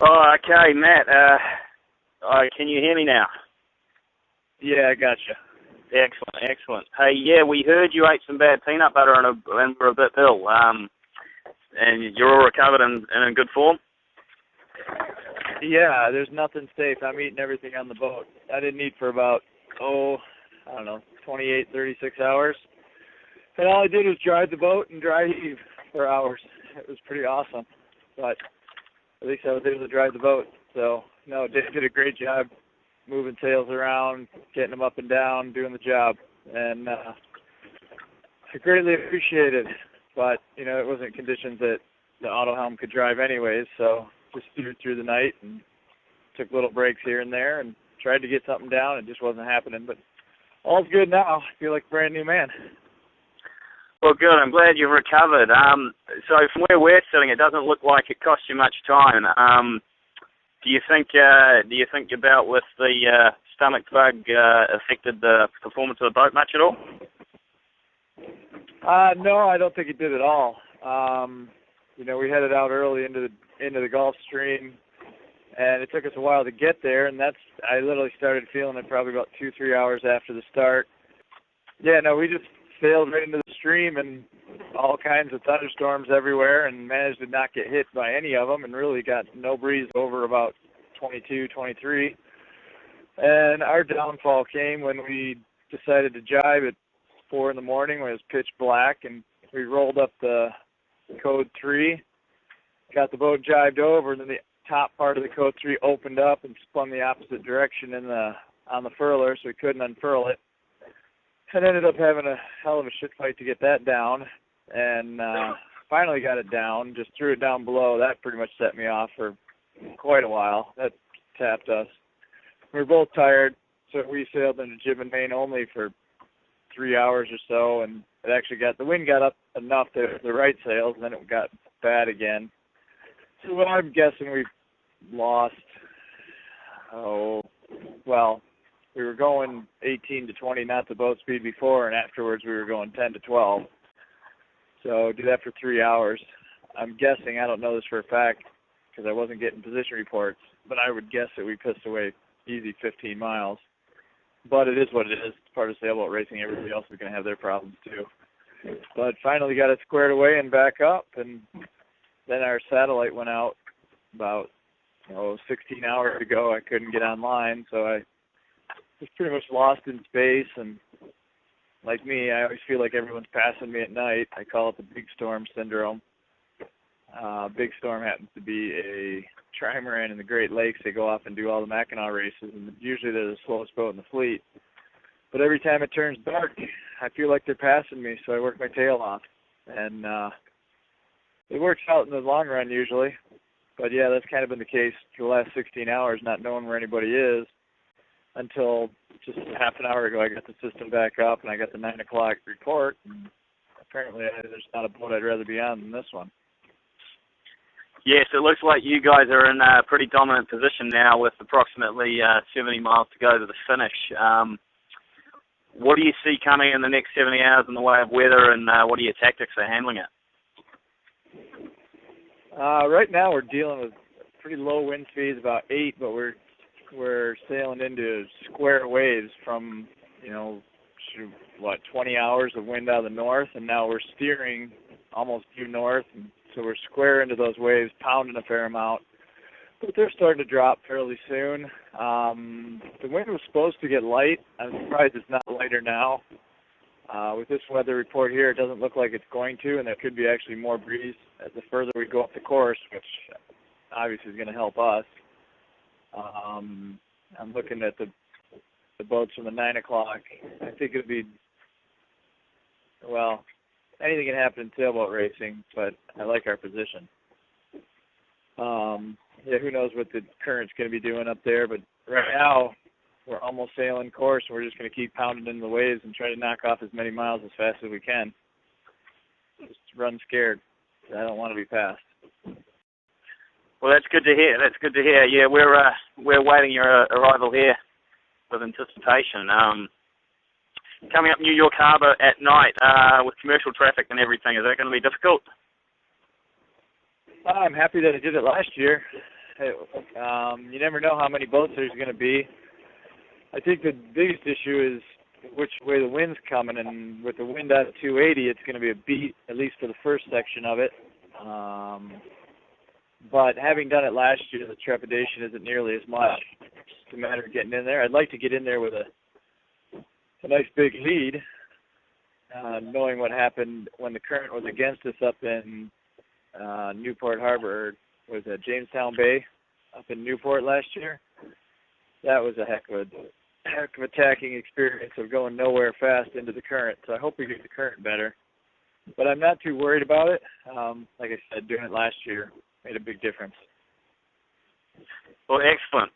Oh, okay, Matt. Can you hear me now? Yeah, I gotcha. Excellent, excellent. Hey, yeah, we heard you ate some bad peanut butter and were a bit ill. And you're all recovered and in good form? Yeah, there's nothing safe. I'm eating everything on the boat. I didn't eat for about, 28, 36 hours. And all I did was drive the boat and dry heave for hours. It was pretty awesome. But at least I was able to drive the boat. So, no, did a great job moving sails around, getting them up and down, doing the job. And I greatly appreciate it. But, it wasn't conditions that the auto helm could drive anyways. So just steered through the night and took little breaks here and there and tried to get something down. It just wasn't happening. But all's good now. I feel like a brand new man. Well, good. I'm glad you've recovered. So from where we're sitting, it doesn't look like it cost you much time. Do you think your bout with the stomach bug affected the performance of the boat much at all? No, I don't think it did at all. We headed out early into the Gulf Stream, and it took us a while to get there. And I literally started feeling it probably about 2-3 hours after the start. Yeah, no, we just sailed right into the stream and all kinds of thunderstorms everywhere and managed to not get hit by any of them and really got no breeze over about 22, 23. And our downfall came when we decided to jibe at 4 in the morning when it was pitch black, and we rolled up the code 3, got the boat jibed over, and then the top part of the code 3 opened up and spun the opposite direction on the furler, so we couldn't unfurl it. And ended up having a hell of a shit fight to get that down, and finally got it down, just threw it down below. That pretty much set me off for quite a while. That tapped us. We were both tired, so we sailed into jib and main only for 3 hours or so, and it actually the wind got up enough to the right sails, and then it got bad again. So I'm guessing we lost, we were going 18 to 20 knots of boat speed before, and afterwards we were going 10 to 12. So did that for 3 hours. I'm guessing, I don't know this for a fact, because I wasn't getting position reports, but I would guess that we pissed away easy 15 miles. But it is what it is. It's part of sailboat racing. Everybody else is going to have their problems too. But finally got it squared away and back up, and then our satellite went out about 16 hours ago. I couldn't get online, so I was pretty much lost in space. And like me, I always feel like everyone's passing me at night. I call it the big storm syndrome. Big storm happens to be a trimaran in the Great Lakes. They go off and do all the Mackinac races, and usually they're the slowest boat in the fleet. But every time it turns dark, I feel like they're passing me, so I work my tail off. And it works out in the long run usually. But yeah, that's kind of been the case for the last 16 hours, not knowing where anybody is, until just half an hour ago I got the system back up and I got the 9 o'clock report. And apparently there's not a boat I'd rather be on than this one. Yes, it looks like you guys are in a pretty dominant position now with approximately 70 miles to go to the finish. What do you see coming in the next 70 hours in the way of weather, and what are your tactics for handling it? Right now we're dealing with pretty low wind speeds, about 8, but we're sailing into square waves from, 20 hours of wind out of the north, and now we're steering almost due north, and so we're square into those waves, pounding a fair amount. But they're starting to drop fairly soon. The wind was supposed to get light. I'm surprised it's not lighter now. With this weather report here, it doesn't look like it's going to, and there could be actually more breeze the further we go up the course, which obviously is going to help us. I'm looking at the boats from the 9 o'clock. I think it'll be, anything can happen in sailboat racing, but I like our position. Who knows what the current's going to be doing up there, but right now we're almost sailing course, and we're just going to keep pounding into the waves and try to knock off as many miles as fast as we can. Just run scared. I don't want to be passed. Well, that's good to hear. Yeah, we're waiting your arrival here with anticipation. Coming up New York Harbor at night with commercial traffic and everything, is that going to be difficult? I'm happy that I did it last year. You never know how many boats there's going to be. I think the biggest issue is which way the wind's coming, and with the wind at 280, it's going to be a beat, at least for the first section of it. But having done it last year, the trepidation isn't nearly as much. It's a matter of getting in there. I'd like to get in there with a nice big lead, knowing what happened when the current was against us up in Newport Harbor, was that Jamestown Bay up in Newport last year. That was a heck of attacking experience of going nowhere fast into the current. So I hope we get the current better. But I'm not too worried about it. Like I said, doing it last year made a big difference. Well, excellent.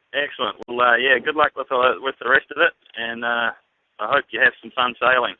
Well, yeah, good luck with the rest of it, and I hope you have some fun sailing.